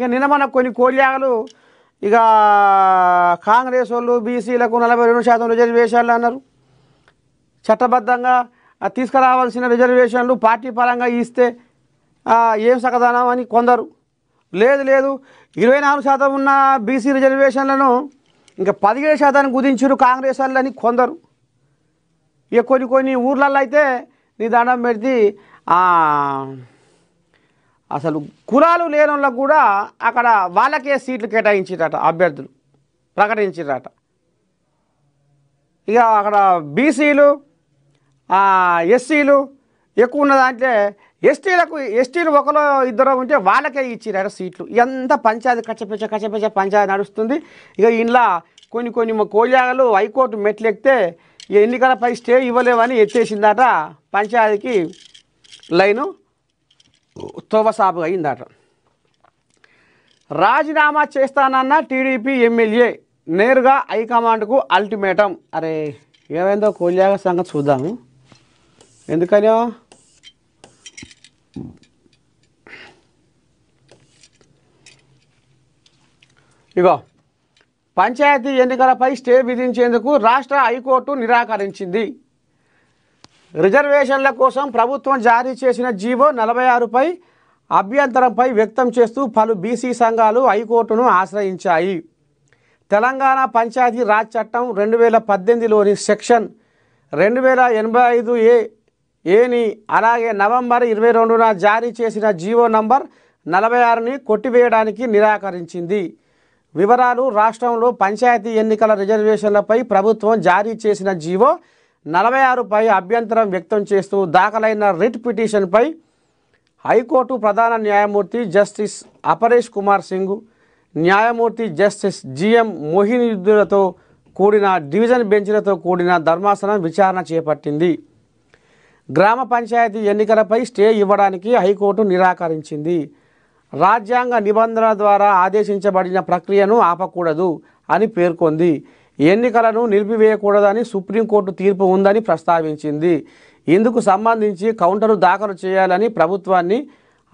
ఇక నిన్న మన కొన్ని కోల్యాగలు ఇక కాంగ్రెస్ వాళ్ళు బీసీలకు 42% రిజర్వేషన్లు అన్నారు. చట్టబద్ధంగా తీసుకురావాల్సిన రిజర్వేషన్లు పార్టీ పరంగా ఇస్తే ఏం సకదానం అని కొందరు, లేదు 24% ఉన్న బీసీ రిజర్వేషన్లను ఇంకా 17% కుదించారు కాంగ్రెస్ వాళ్ళని కొందరు. ఇక కొన్ని ఊర్లలో అయితే నీ దండం పెడితే అసలు కులాలు లేని వాళ్ళకు కూడా అక్కడ వాళ్ళకే సీట్లు కేటాయించారట, అభ్యర్థులు ప్రకటించారట. ఇక అక్కడ బీసీలు ఎస్సీలు ఎక్కువ ఉన్నదంటే ఎస్టీలు ఒకరు ఇద్దరు ఉంటే వాళ్ళకే ఇచ్చిరట సీట్లు. ఎంత పంచాయతీ కచ్చపెచ్చ పంచాయతీ నడుస్తుంది. ఇక ఇంట్లో కొన్ని కోల్యాగలు హైకోర్టు మెట్లెక్కితే ఎన్నికలపై స్టే ఇవ్వలేవని ఎత్తేసిందట. పంచాయతీకి లైను తోవసాపు అయిందట. రాజీనామా చేస్తానన్న టీడీపీ ఎమ్మెల్యే నేరుగా హైకమాండ్కు అల్టిమేటం. అరే ఏమైందో కోల్యాగ సంగతి చూద్దాము. ఎందుకనో ఇగో పంచాయతీ ఎన్నికలపై స్టే విధించేందుకు రాష్ట్ర హైకోర్టు నిరాకరించింది. రిజర్వేషన్ల కోసం ప్రభుత్వం జారీ చేసిన జీవో 46పై అభ్యంతరంపై వ్యక్తం చేస్తూ పలు బీసీ సంఘాలు హైకోర్టును ఆశ్రయించాయి. తెలంగాణ పంచాయతీ రాజ్ చట్టం 2018లోని సెక్షన్ 2085ఏని అలాగే నవంబర్ 22న జారీ చేసిన జీవో నంబర్ 46ని కొట్టివేయడానికి నిరాకరించింది. వివరాలు: రాష్ట్రంలో పంచాయతీ ఎన్నికల రిజర్వేషన్లపై ప్రభుత్వం జారీ చేసిన జీవో 46పై అభ్యంతరం వ్యక్తం చేస్తూ దాఖలైన రిట్ పిటిషన్పై హైకోర్టు ప్రధాన న్యాయమూర్తి జస్టిస్ అపరేష్ కుమార్ సింగ్, న్యాయమూర్తి జస్టిస్ జిఎం మోహినుద్దీన్లతో కూడిన డివిజన్ బెంచ్లతో కూడిన ధర్మాసనం విచారణ చేపట్టింది. గ్రామ పంచాయతీ ఎన్నికలపై స్టే ఇవ్వడానికి హైకోర్టు నిరాకరించింది. రాజ్యాంగ నిబంధనల ద్వారా ఆదేశించబడిన ప్రక్రియను ఆపకూడదు అని పేర్కొంది. ఎన్నికలను నిలిపివేయకూడదని సుప్రీంకోర్టు తీర్పు ఉందని ప్రస్తావించింది. ఇందుకు సంబంధించి కౌంటరు దాఖలు చేయాలని ప్రభుత్వాన్ని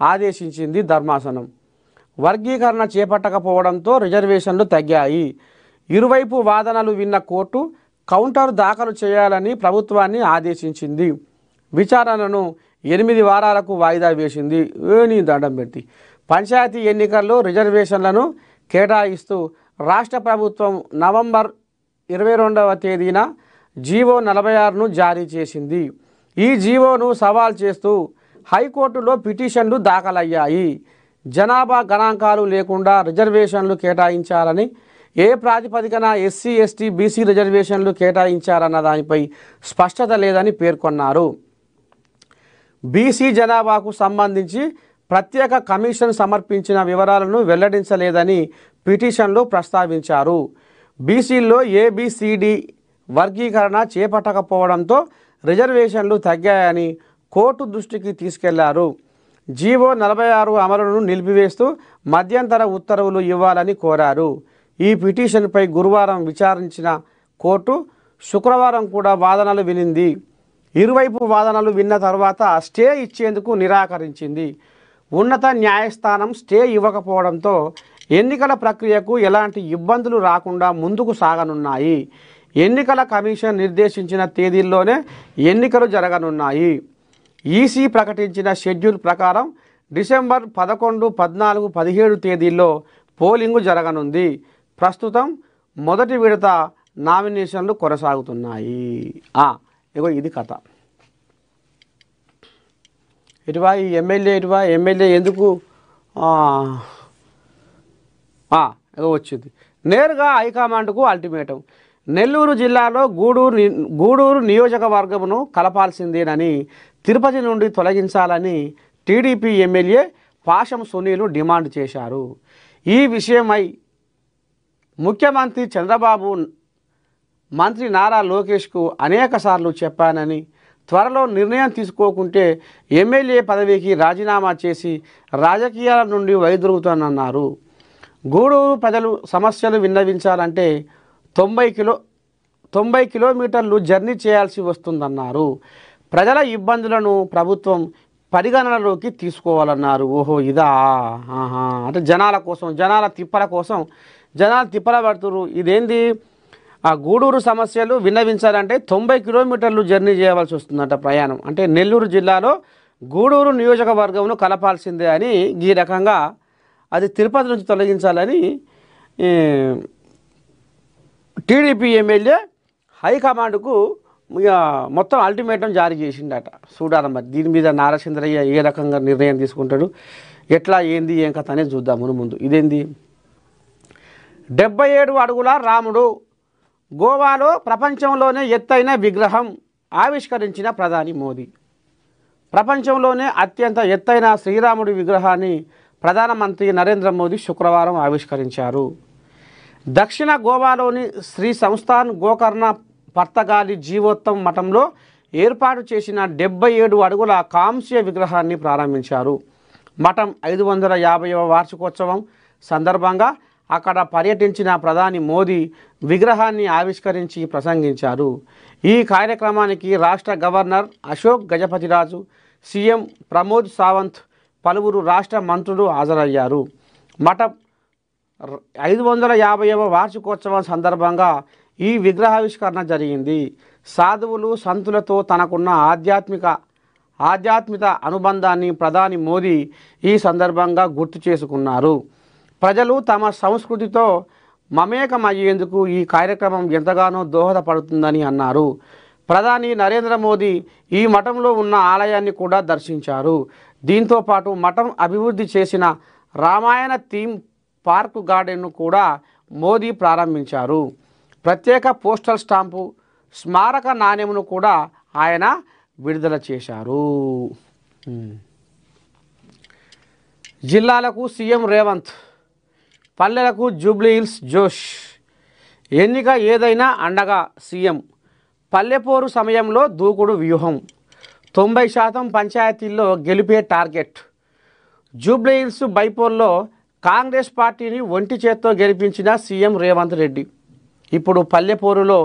ఆదేశించింది ధర్మాసనం. వర్గీకరణ చేపట్టకపోవడంతో రిజర్వేషన్లు తగ్గాయి. ఇరువైపు వాదనలు విన్న కోర్టు కౌంటర్ దాఖలు చేయాలని ప్రభుత్వాన్ని ఆదేశించింది. విచారణను 8 వారాలకు వాయిదా వేసింది. నీ దండం పెట్టి పంచాయతీ ఎన్నికల్లో రిజర్వేషన్లను కేటాయిస్తూ రాష్ట్ర ప్రభుత్వం నవంబర్ 22వ తేదీన జీవో 46ను జారీ చేసింది. ఈ జీవోను సవాల్ చేస్తూ హైకోర్టులో పిటిషన్లు దాఖలయ్యాయి. జనాభా గణాంకాలు లేకుండా రిజర్వేషన్లు కేటాయించాలని, ఏ ప్రాతిపదికన ఎస్సీ ఎస్టీ బీసీ రిజర్వేషన్లు కేటాయించారన్న దానిపై స్పష్టత లేదని పేర్కొన్నారు. బీసీ జనాభాకు సంబంధించి ప్రత్యేక కమిషన్ సమర్పించిన వివరాలను వెల్లడించలేదని పిటిషన్లో ప్రస్తావించారు. బీసీల్లో ఏబిసిడి వర్గీకరణ చేపట్టకపోవడంతో రిజర్వేషన్లు తగ్గాయని కోర్టు దృష్టికి తీసుకెళ్లారు. జీవో 46 అమలును నిలిపివేస్తూ మధ్యంతర ఉత్తర్వులు ఇవ్వాలని కోరారు. ఈ పిటిషన్పై గురువారం విచారించిన కోర్టు శుక్రవారం కూడా వాదనలు వినింది. ఇరువైపు వాదనలు విన్న తర్వాత స్టే ఇచ్చేందుకు నిరాకరించింది. ఉన్నత న్యాయస్థానం స్టే ఇవ్వకపోవడంతో ఎన్నికల ప్రక్రియకు ఎలాంటి ఇబ్బందులు రాకుండా ముందుకు సాగనున్నాయి. ఎన్నికల కమిషన్ నిర్దేశించిన తేదీల్లోనే ఎన్నికలు జరగనున్నాయి. ఈసీ ప్రకటించిన షెడ్యూల్ ప్రకారం డిసెంబర్ 11, 14, 17 తేదీల్లో పోలింగు జరగనుంది. ప్రస్తుతం మొదటి విడత నామినేషన్లు కొనసాగుతున్నాయి. ఇగో ఇది కథ. ఇటువా ఈ ఎమ్మెల్యే ఎందుకు ఏదో వచ్చింది. నేరుగా హైకమాండ్కు అల్టిమేటం. నెల్లూరు జిల్లాలో గూడూరు నియోజకవర్గమును కలపాల్సిందేనని, తిరుపతి నుండి తొలగించాలని TDP MLA Pasham Sunil demand చేశారు. ఈ విషయమై ముఖ్యమంత్రి చంద్రబాబు, మంత్రి నారా లోకేష్కు అనేకసార్లు చెప్పానని, త్వరలో నిర్ణయం తీసుకోకుంటే ఎమ్మెల్యే పదవికి రాజీనామా చేసి రాజకీయాల నుండి వైదొలుగుతానన్నారు. గూడూరు ప్రజలు సమస్యలు విన్నవించాలంటే 90 కిలోమీటర్లు జర్నీ చేయాల్సి వస్తుందన్నారు. ప్రజల ఇబ్బందులను ప్రభుత్వం పరిగణనలోకి తీసుకోవాలన్నారు. ఓహో ఇదా, ఆహా, అంటే జనాల కోసం, జనాల తిప్పల కోసం, జనాలు తిప్పల పడుతున్నారు. ఇదేంది, ఆ గూడూరు సమస్యలు విన్నవించాలంటే 90 కిలోమీటర్లు జర్నీ చేయవలసి వస్తుందంట ప్రయాణం. అంటే నెల్లూరు జిల్లాలో గూడూరు నియోజకవర్గంను కలపాల్సిందే అని ఈ రకంగా అది తిరుపతి నుంచి తొలగించాలని ఈ, టీడీపీ ఎమ్మెల్యే హైకమాండ్కు ఇక మొత్తం అల్టిమేటం జారీ చేసిండట. చూడాలి మరి దీని మీద నారచంద్రయ్య ఏ రకంగా నిర్ణయం తీసుకుంటాడు, ఎట్లా ఏంది ఏం కథ అనేది చూద్దాము ముందు. ఇదేంది, 77 అడుగుల రాముడు గోవాలో ప్రపంచంలోనే ఎత్తైన విగ్రహం ఆవిష్కరించిన ప్రధాని మోదీ. ప్రపంచంలోనే అత్యంత ఎత్తైన శ్రీరాముడి విగ్రహాన్ని ప్రధానమంత్రి నరేంద్ర మోదీ శుక్రవారం ఆవిష్కరించారు. దక్షిణ గోవాలోని శ్రీ సంస్థాన్ గోకర్ణ పర్తగాలి జీవోత్తమ్ మఠంలో ఏర్పాటు చేసిన 77 అడుగుల కాంస్య విగ్రహాన్ని ప్రారంభించారు. మఠం 550వ వార్షికోత్సవం సందర్భంగా అక్కడ పర్యటించిన ప్రధాని మోదీ విగ్రహాన్ని ఆవిష్కరించి ప్రసంగించారు. ఈ కార్యక్రమానికి రాష్ట్ర గవర్నర్ అశోక్ గజపతిరాజు, సీఎం ప్రమోద్ సావంత్, పలువురు రాష్ట్ర మంత్రులు హాజరయ్యారు. మఠం 550వ వార్షికోత్సవం సందర్భంగా ఈ విగ్రహావిష్కరణ జరిగింది. సాధువులు సంతులతో తనకున్న ఆధ్యాత్మిక అనుబంధాన్ని ప్రధాని మోదీ ఈ సందర్భంగా గుర్తు చేసుకున్నారు. ప్రజలు తమ సంస్కృతితో మమేకమయ్యేందుకు ఈ కార్యక్రమం ఎంతగానో దోహదపడుతుందని అన్నారు. ప్రధాని నరేంద్ర మోదీ ఈ మఠంలో ఉన్న ఆలయాన్ని కూడా దర్శించారు. దీంతో పాటు మఠం అభివృద్ధి చేసిన రామాయణ థీమ్ పార్క్ గార్డెన్ను కూడా మోదీ ప్రారంభించారు. ప్రత్యేక పోస్టల్ స్టాంపు స్మారక నాణ్యమును కూడా ఆయన విడుదల చేశారు. జిల్లాలకు సీఎం రేవంత్, పల్లెలకు జూబ్లీహిల్స్ జోష్. ఎన్నిక ఏదైనా అండగా సీఎం. పల్లెపోరు సమయంలో దూకుడు వ్యూహం. 90% పంచాయతీల్లో గెలిపే టార్గెట్. జూబ్లీహిల్స్ బైపోల్లో కాంగ్రెస్ పార్టీని ఒంటి చేత్తో గెలిపించిన సీఎం రేవంత్ రెడ్డి ఇప్పుడు పల్లెపోరులో